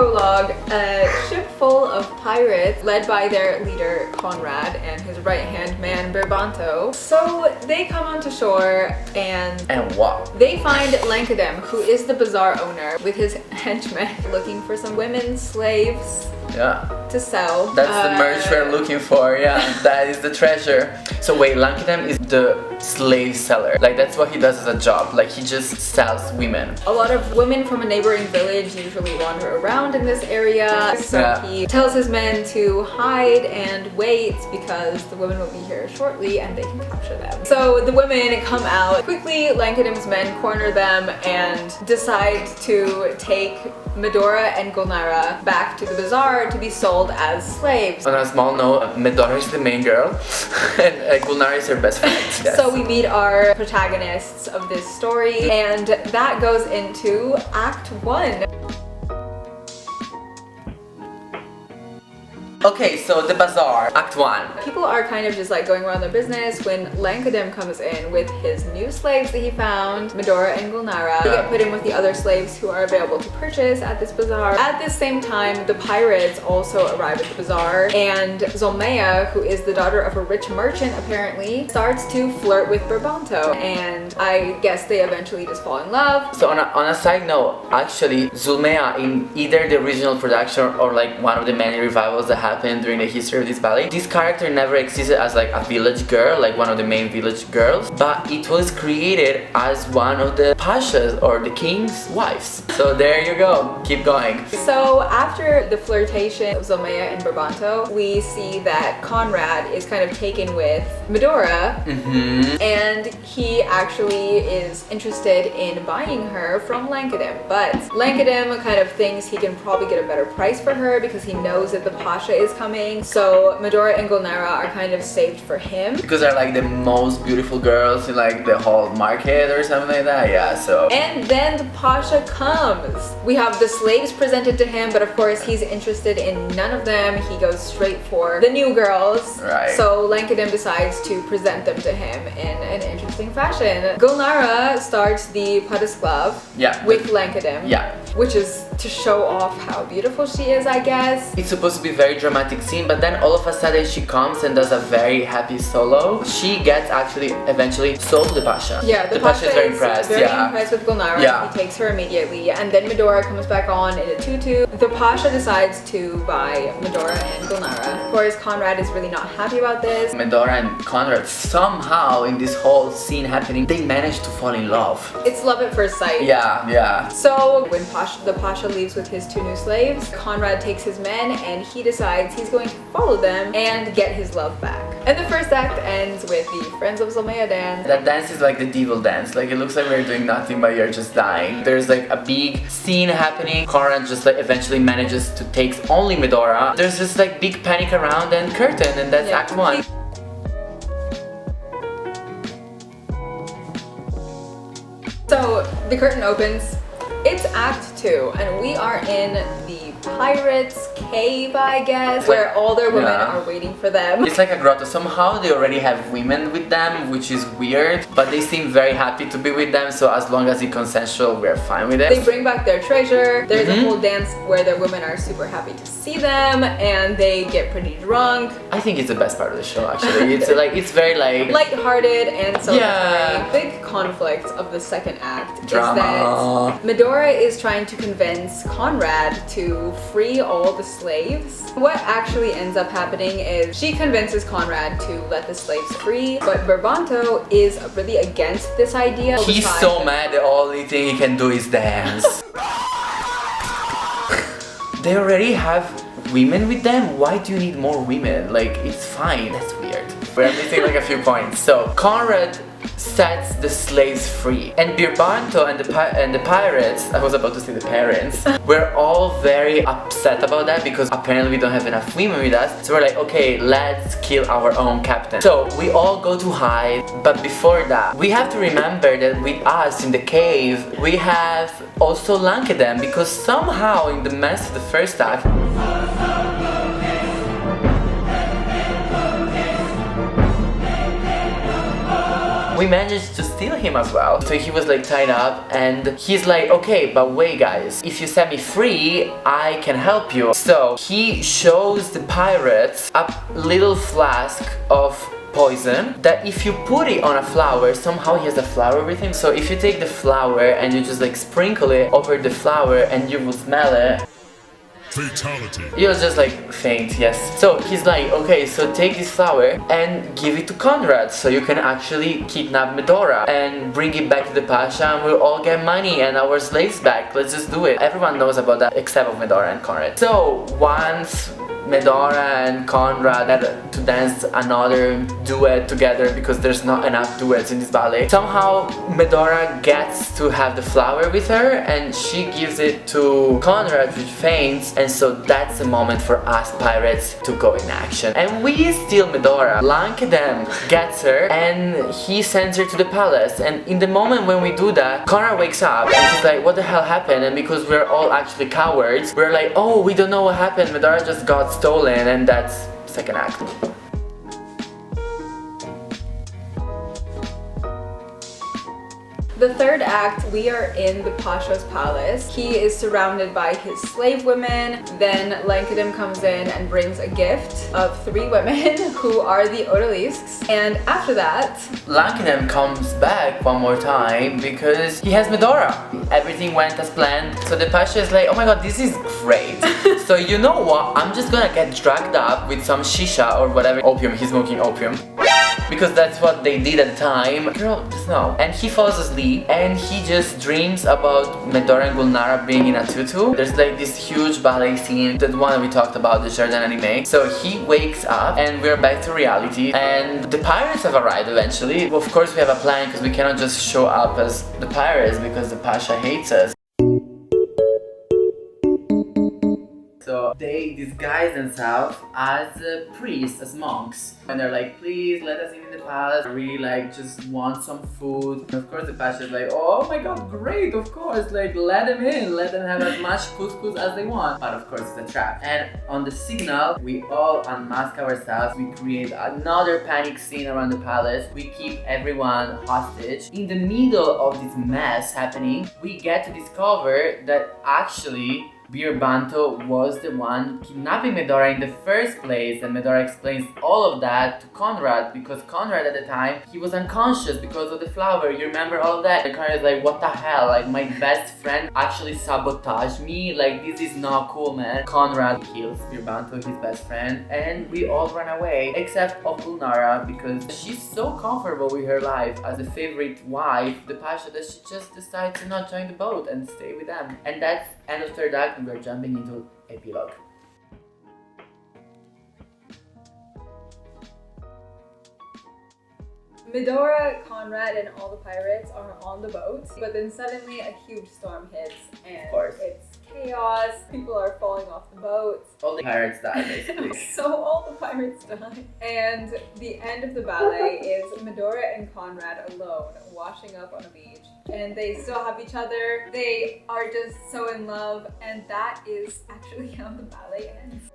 Prologue, a ship full of pirates led by their leader Conrad and his right-hand man Berbanto. So they come onto shore and what? They find Lankadem, who is the bazaar owner, with his henchmen looking for some women slaves to sell. That's the merch we're looking for, that is the treasure. So wait, Lankadem is the slave seller. Like that's what he does as a job, like he just sells women. A lot of women from a neighboring village usually wander around in this area, so he tells his men to hide and wait because the women will be here shortly and they can capture them. So the women come out. Quickly, Lankadem's men corner them and decide to take Medora and Gulnara back to the bazaar to be sold as slaves. On a small note, Medora is the main girl and Gulnara is her best friend. Yes. So we meet our protagonists of this story and that goes into Act 1. Okay, so the bazaar, Act 1. People are kind of just like going around their business when Lankadem comes in with his new slaves that he found, Medora and Gulnara. They get put in with the other slaves who are available to purchase at this bazaar. At this same time, the pirates also arrive at the bazaar and Zolmea, who is the daughter of a rich merchant apparently, starts to flirt with Berbanto and I guess they eventually just fall in love. So on a side note, actually Zulmea in either the original production or like one of the many revivals that happened during the history of this ballet, this character never existed as like a village girl, like one of the main village girls, but it was created as one of the pashas or the king's wives. So there you go, keep going. So after the flirtation of Zolmea and Berbanto, we see that Conrad is kind of taken with Medora and he actually is interested in buying her from Lankadem, but Lankadem kind of thinks he can probably get a better price for her because he knows that the pasha is coming, so Medora and Gulnara are kind of saved for him. Because they're like the most beautiful girls in like the whole market or something like that, so. And then the pasha comes. We have the slaves presented to him, but of course he's interested in none of them. He goes straight for the new girls. Right. So Lankadem decides to present them to him in an interesting fashion. Gulnara starts the padisklav with Lankadem. Which is to show off how beautiful she is, I guess. It's supposed to be a very dramatic scene, but then all of a sudden she comes and does a very happy solo. She gets actually eventually sold the pasha. Yeah, the pasha is very impressed. Very impressed with Gulnara. He takes her immediately, and then Medora comes back on in a tutu. The pasha decides to buy Medora and Gulnara. Of course, Conrad is really not happy about this. Medora and Conrad somehow in this whole scene happening, they manage to fall in love. It's love at first sight. So when the pasha leaves with his two new slaves, Conrad takes his men and he decides he's going to follow them and get his love back. And the first act ends with the Friends of Zolmea dance. That dance is like the devil dance. Like it looks like we're doing nothing but you're just dying. There's like a big scene happening. Conrad just like eventually manages to take only Medora. There's this like big panic around and curtain, and that's Act 1. So the curtain opens. It's Act 2 and we are in the pirates' cave, I guess, where all their women are waiting for them. It's like a grotto. Somehow they already have women with them, which is weird, but they seem very happy to be with them, so as long as it's consensual, we're fine with it. They bring back their treasure. There's a whole dance where their women are super happy to see them and they get pretty drunk. I think it's the best part of the show, actually. It's like, it's very like light-hearted and celebratory. Big conflict of the second act drama. Is that Medora is trying to convince Conrad to free all the slaves. What actually ends up happening is she convinces Conrad to let the slaves free, but Berbanto is really against this idea. He's so mad the only thing he can do is dance. They already have women with them? Why do you need more women? Like, it's fine. That's weird. We're missing like a few points. So, Conrad sets the slaves free, and Berbanto and the pirates, I was about to say the parents, were all very upset about that because apparently we don't have enough women with us. So we're like, okay, let's kill our own captain. So we all go to hide, but before that we have to remember that with us in the cave we have also Lankadem, because somehow in the mess of the first act we managed to steal him as well. So he was like tied up and he's like, okay, but wait guys, if you set me free, I can help you. So he shows the pirates a little flask of poison that if you put it on a flower, somehow he has a flower with him. So if you take the flower and you just like sprinkle it over the flower and you will smell it, fatality. you'll just like faint, yes. So he's like, okay, so take this flower and give it to Conrad so you can actually kidnap Medora and bring it back to the Pasha and we'll all get money and our slaves back. Let's just do it. Everyone knows about that except of Medora and Conrad. So once Medora and Conrad had to dance another duet together because there's not enough duets in this ballet. Somehow Medora gets to have the flower with her and she gives it to Conrad, which faints, and so that's the moment for us pirates to go in action. And we steal Medora. Lankadem gets her and he sends her to the palace, and in the moment when we do that, Conrad wakes up and he's like, what the hell happened? And because we're all actually cowards, we're like, oh, we don't know what happened, Medora just got stolen, and that's second act. The third act, we are in the Pasha's palace. He is surrounded by his slave women. Then Lankadem comes in and brings a gift of 3 women who are the odalisques. And after that, Lankadem comes back one more time because he has Medora. Everything went as planned. So the Pasha is like, oh my god, this is great. So you know what? I'm just gonna get dragged up with some shisha or whatever. Opium, he's smoking opium. Because that's what they did at the time. Girl, just no. And he falls asleep and he just dreams about Medora and Gulnara being in a tutu. There's like this huge ballet scene, that one we talked about, the Jardin anime. So he wakes up and we're back to reality and the pirates have arrived eventually. Of course we have a plan because we cannot just show up as the pirates because the Pasha hates us. So they disguise themselves as priests, as monks. And they're like, please let us in the palace. I really like just want some food. And of course the Pasha is like, oh my god, great, of course. Like let them in, let them have as much couscous as they want. But of course it's a trap. And on the signal, we all unmask ourselves. We create another panic scene around the palace. We keep everyone hostage. In the middle of this mess happening, we get to discover that actually Birbanto was the one kidnapping Medora in the first place, and Medora explains all of that to Conrad because Conrad at the time, he was unconscious because of the flower. You remember all of that? And Conrad is like, what the hell? Like my best friend actually sabotaged me? Like this is not cool, man. Conrad kills Birbanto, his best friend, and we all run away except of Gulnara because she's so comfortable with her life as a favorite wife, the Pasha, that she just decides to not join the boat and stay with them. And that's end of third act. We're jumping into Epilogue. Medora, Conrad, and all the pirates are on the boat, but then suddenly a huge storm hits and it's chaos. People are falling off the boat. All the pirates die, basically. So all the pirates die. And the end of the ballet is Medora and Conrad alone, washing up on a beach. And they still have each other. They are just so in love, and that is actually how the ballet ends.